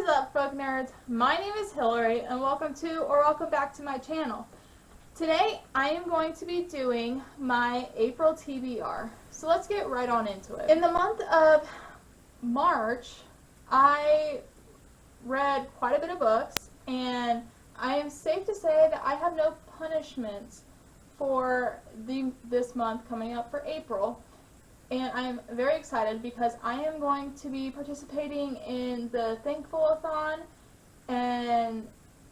What is up, book nerds? My name is Hillary, and welcome back to my channel. Today, I am going to be doing my April TBR. So let's get right on into it. In the month of March, I read quite a bit of books, and I am safe to say that I have no punishments for this month coming up for April. And I am very excited because I am going to be participating in the Thankful-a-thon, and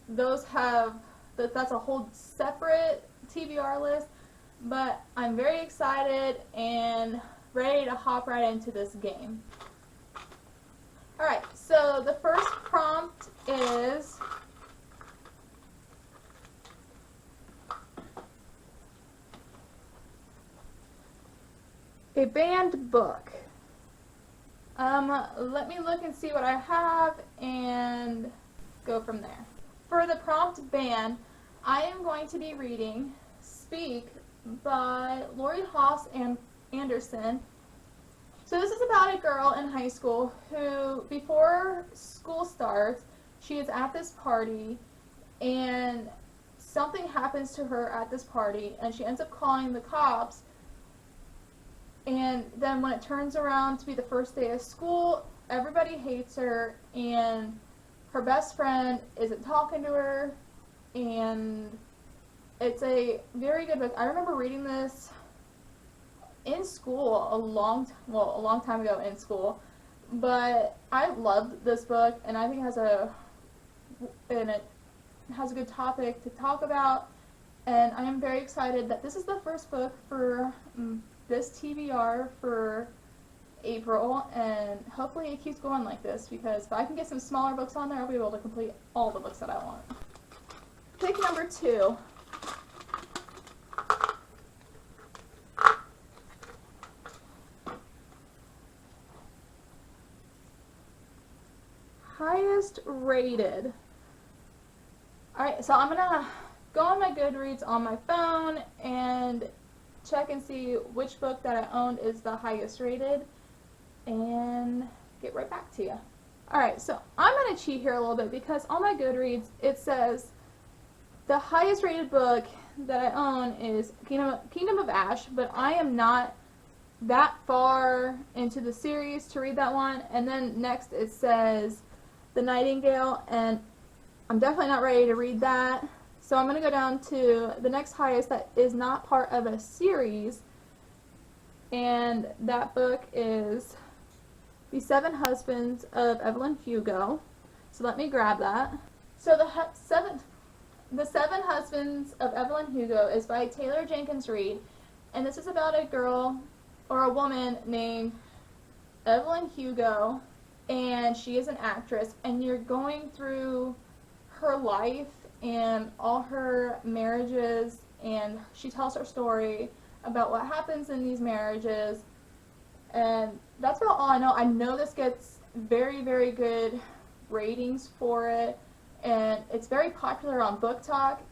that's a whole separate TBR list, but I'm very excited and ready to hop right into this game. Alright, so the first prompt is a banned book. Let me look and see what I have and go from there. For the prompt banned, I am going to be reading Speak by Laurie, Haas, and Anderson. So this is about a girl in high school who, before school starts, she is at this party and something happens to her at this party and she ends up calling the cops. And then when it turns around to be the first day of school, everybody hates her, and her best friend isn't talking to her, and it's a very good book. I remember reading this in school a long time ago in school, but I loved this book, and I think it has a good topic to talk about, and I am very excited that this is the first book for this TBR for April, and hopefully it keeps going like this, because if I can get some smaller books on there, I'll be able to complete all the books that I want. Pick number 2. Highest rated. Alright, so I'm gonna go on my Goodreads on my phone and check and see which book that I owned is the highest rated and get right back to you. Alright, so I'm going to cheat here a little bit because on my Goodreads it says the highest rated book that I own is Kingdom of Ash, but I am not that far into the series to read that one. And then next it says The Nightingale, and I'm definitely not ready to read that. So I'm going to go down to the next highest that is not part of a series, and that book is The 7 Husbands of Evelyn Hugo. So let me grab that. So the Seven Husbands of Evelyn Hugo is by Taylor Jenkins Reid, and this is about a girl or a woman named Evelyn Hugo, and she is an actress, and you're going through her life and all her marriages, and she tells her story about what happens in these marriages, and that's about all I know. I know this gets very, very good ratings for it, and it's very popular on Book Talk.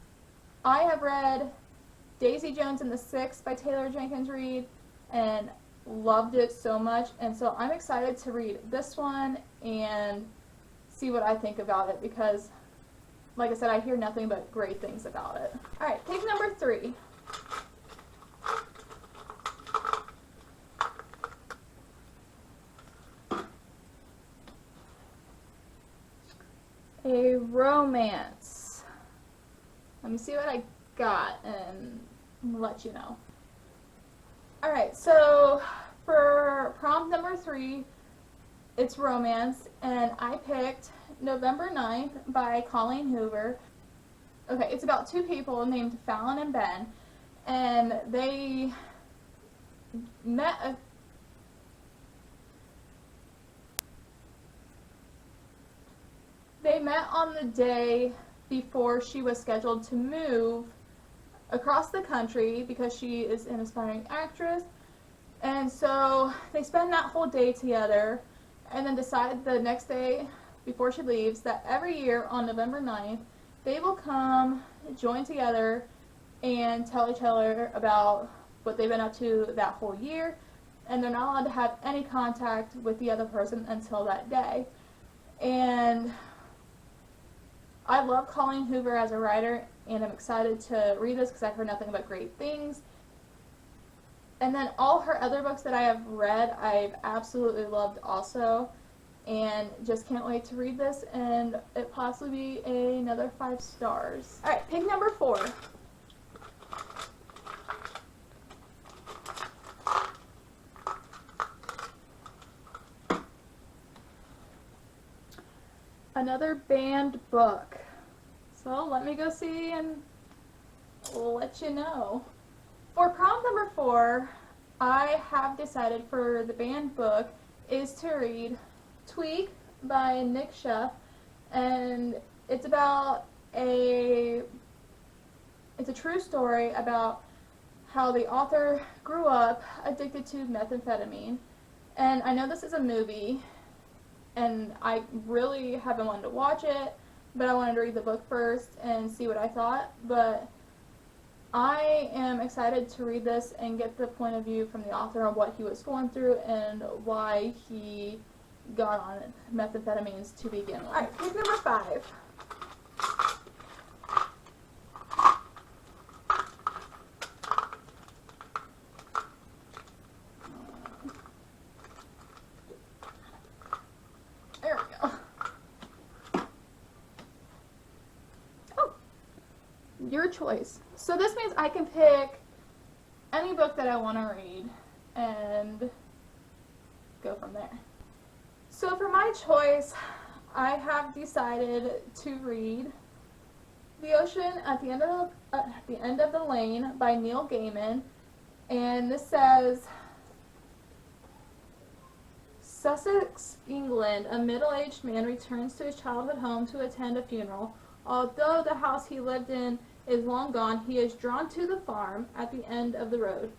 I have read Daisy Jones and the Six by Taylor Jenkins Reid and loved it so much, and so I'm excited to read this one and see what I think about it, because like I said, I hear nothing but great things about it. Alright, pick number 3. A romance. Let me see what I got and let you know. Alright, so for prompt number 3, it's romance, and I picked November 9th by Colleen Hoover. Okay, it's about 2 people named Fallon and Ben, and they met on the day before she was scheduled to move across the country because she is an aspiring actress, and so they spend that whole day together and then decide the next day before she leaves that every year on November 9th they will come join together and tell each other about what they've been up to that whole year, and they're not allowed to have any contact with the other person until that day. And I love Colleen Hoover as a writer, and I'm excited to read this because I've heard nothing but great things. And then all her other books that I have read, I've absolutely loved also, and just can't wait to read this and it possibly be another 5 stars. Alright, pick number 4. Another banned book. So let me go see and let you know. For prompt number 4, I have decided for the banned book is to read Tweak by Nick Sheff, and it's about it's a true story about how the author grew up addicted to methamphetamine. And I know this is a movie, and I really have been wanting to watch it, but I wanted to read the book first and see what I thought. But I am excited to read this and get the point of view from the author on what he was going through and why he got on methamphetamines to begin with. Alright, pick number 5. There we go. Oh, your choice. So this means I can pick any book that I want to read and go from there. So for my choice, I have decided to read The Ocean at the End of the Lane by Neil Gaiman, and this says, Sussex, England, a middle-aged man returns to his childhood home to attend a funeral. Although the house he lived in is long gone, he is drawn to the farm at the end of the road,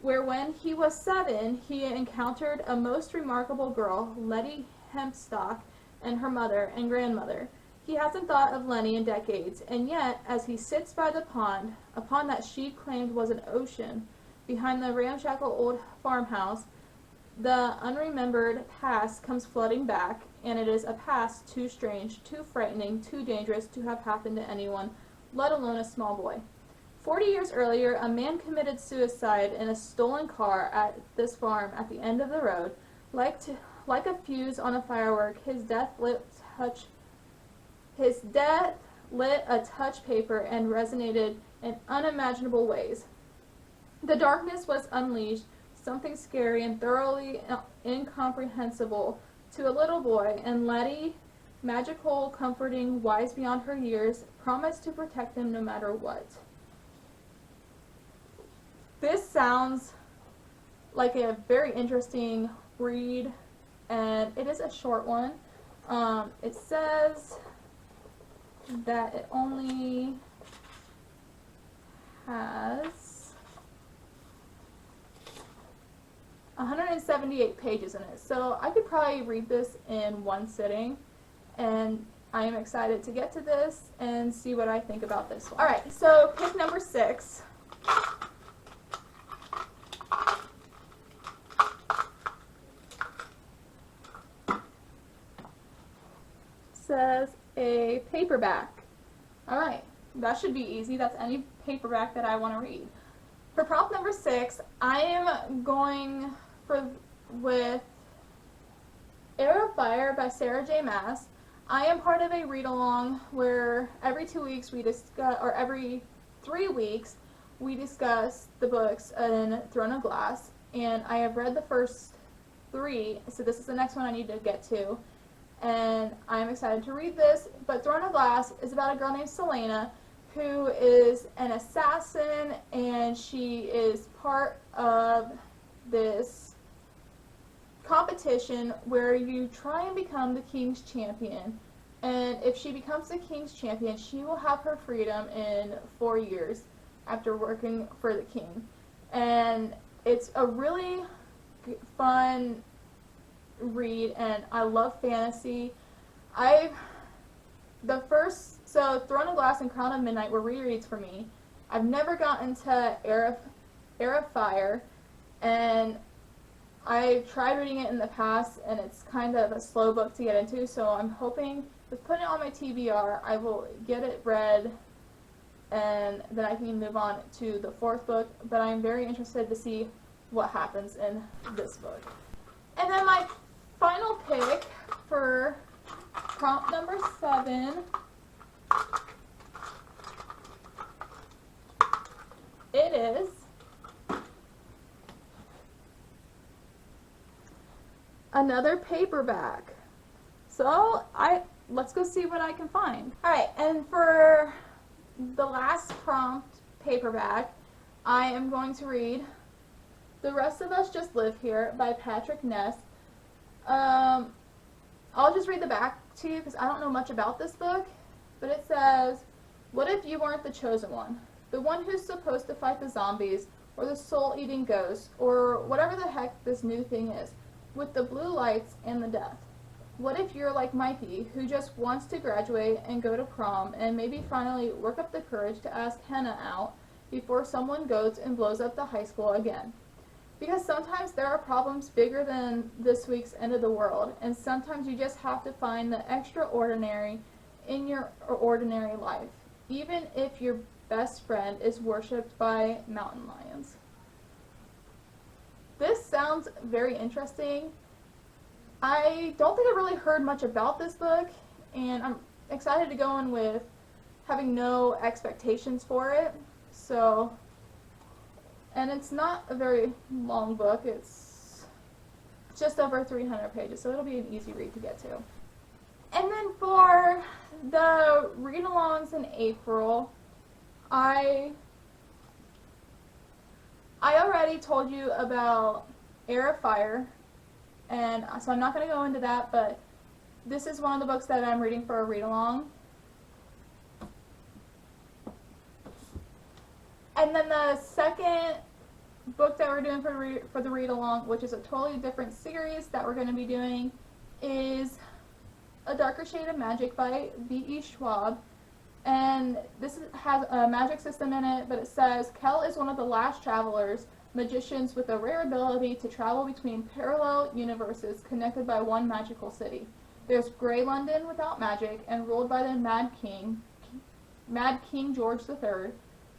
where when he was 7, he encountered a most remarkable girl, Letty Hempstock, and her mother and grandmother. He hasn't thought of Lenny in decades, and yet, as he sits by the pond, a pond that she claimed was an ocean, behind the ramshackle old farmhouse, the unremembered past comes flooding back, and it is a past too strange, too frightening, too dangerous to have happened to anyone, let alone a small boy. 40 years earlier, a man committed suicide in a stolen car at this farm at the end of the road. Like a fuse on a firework, his death lit a touch paper and resonated in unimaginable ways. The darkness was unleashed, something scary and thoroughly incomprehensible to a little boy, and Letty, magical, comforting, wise beyond her years, promised to protect him no matter what. This sounds like a very interesting read, and it is a short one. It says that it only has 178 pages in it, so I could probably read this in one sitting, and I am excited to get to this and see what I think about this one. Alright, so pick number 6. Says a paperback. Alright, that should be easy. That's any paperback that I want to read. For prompt number 6, I am going with Heir of Fire by Sarah J. Maas. I am part of a read-along where every 2 weeks we discuss, or every 3 weeks, we discuss the books in Throne of Glass, and I have read the first 3, so this is the next one I need to get to, and I'm excited to read this. But Throne of Glass is about a girl named Selena who is an assassin, and she is part of this competition where you try and become the king's champion, and if she becomes the king's champion, she will have her freedom in 4 years after working for the king. And it's a really fun read, and I love fantasy. So Throne of Glass and Crown of Midnight were rereads for me. I've never gotten to Heir of Fire, and I've tried reading it in the past, and it's kind of a slow book to get into, so I'm hoping with putting it on my TBR, I will get it read, and then I can move on to the 4th book, but I'm very interested to see what happens in this book. And then my final pick for prompt number 7 it is another paperback. So let's go see what I can find. Alright, and for the last prompt paperback, I am going to read The Rest of Us Just Live Here by Patrick Ness. I'll just read the back to you because I don't know much about this book, but it says, what if you weren't the chosen one? The one who's supposed to fight the zombies, or the soul-eating ghosts, or whatever the heck this new thing is, with the blue lights and the death. What if you're like Mikey, who just wants to graduate and go to prom, and maybe finally work up the courage to ask Hannah out before someone goes and blows up the high school again? Because sometimes there are problems bigger than this week's end of the world, and sometimes you just have to find the extraordinary in your ordinary life, even if your best friend is worshipped by mountain lions. This sounds very interesting. I don't think I really heard much about this book, and I'm excited to go in with having no expectations for it. So, and it's not a very long book. It's just over 300 pages, so it'll be an easy read to get to. And then for the read-alongs in April, I already told you about Air of Fire, and so I'm not going to go into that, but this is one of the books that I'm reading for a read-along. And then the second book that we're doing for the read-along, which is a totally different series that we're going to be doing, is A Darker Shade of Magic by V.E. Schwab. And this has a magic system in it, but it says, Kel is one of the last travelers, magicians with a rare ability to travel between parallel universes connected by one magical city. There's Grey London without magic and ruled by the Mad King George III.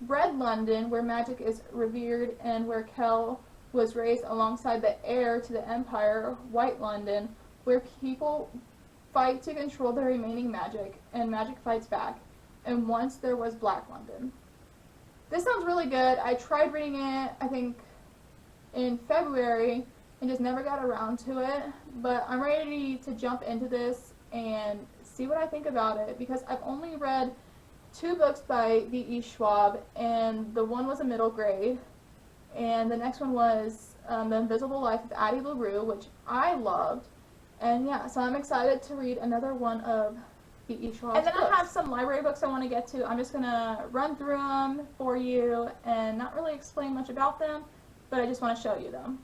Red London, where magic is revered and where Kel was raised alongside the heir to the Empire. White London, where people fight to control the remaining magic, and magic fights back. And once there was Black London. This sounds really good. I tried reading it, I think, in February, and just never got around to it. But I'm ready to jump into this and see what I think about it, because I've only read 2 books by V.E. Schwab, and the one was a middle grade, and the next one was The Invisible Life of Addie LaRue, which I loved. And yeah, so I'm excited to read another one of V.E. Schwab's books. I have some library books I want to get to. I'm just going to run through them for you and not really explain much about them, but I just want to show you them.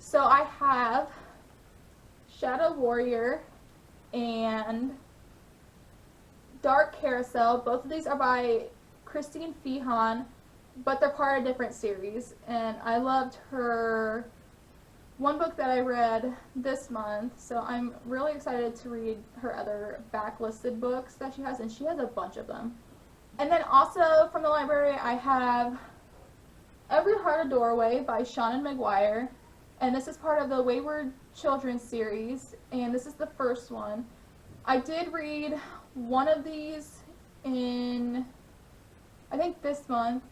So I have Shadow Warrior and Dark Carousel. Both of these are by Christine Feehan, but they're part of a different series, and I loved her one book that I read this month, so I'm really excited to read her other backlisted books that she has, and she has a bunch of them. And then also from the library, I have Every Heart a Doorway by Shannon Mcguire, and this is part of the Wayward Children series, and this is the first one. I did read one of these in, I think, this month,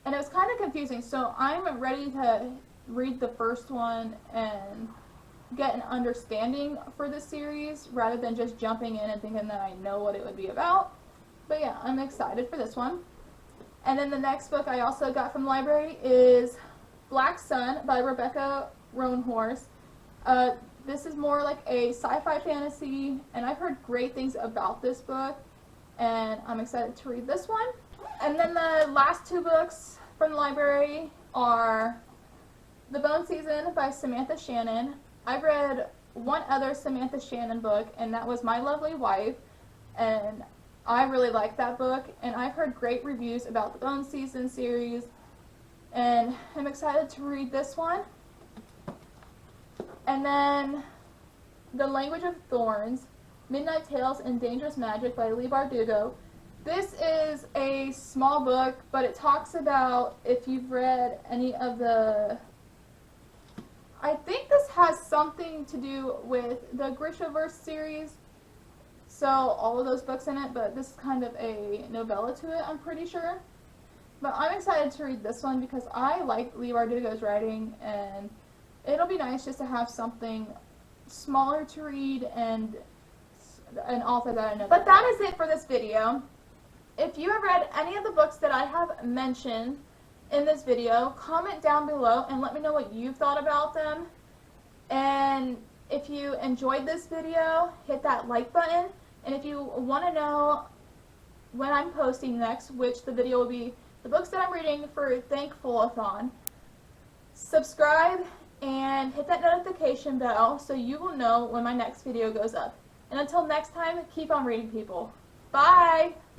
and it was kind of confusing, so I'm ready to read the first one and get an understanding for the series rather than just jumping in and thinking that I know what it would be about. But yeah, I'm excited for this one. And then the next book I also got from the library is Black Sun by Rebecca Roanhorse. This is more like a sci-fi fantasy, and I've heard great things about this book, and I'm excited to read this one. And then the last 2 books from the library are The Bone Season by Samantha Shannon. I've read one other Samantha Shannon book, and that was My Lovely Wife, and I really liked that book, and I've heard great reviews about the Bone Season series, and I'm excited to read this one. And then The Language of Thorns, Midnight Tales and Dangerous Magic by Leigh Bardugo. This is a small book, but it talks about, if you've read any of the, I think this has something to do with the Grishaverse series, so all of those books in it, but this is kind of a novella to it, I'm pretty sure. But I'm excited to read this one because I like Leigh Bardugo's writing, and it'll be nice just to have something smaller to read and an author that I know. But that is it for this video. If you have read any of the books that I have mentioned in this video, comment down below and let me know what you've thought about them. And if you enjoyed this video, hit that like button. And if you want to know when I'm posting next, which the video will be the books that I'm reading for Thankful-a-thon, subscribe and hit that notification bell so you will know when my next video goes up. And until next time, keep on reading, people. Bye!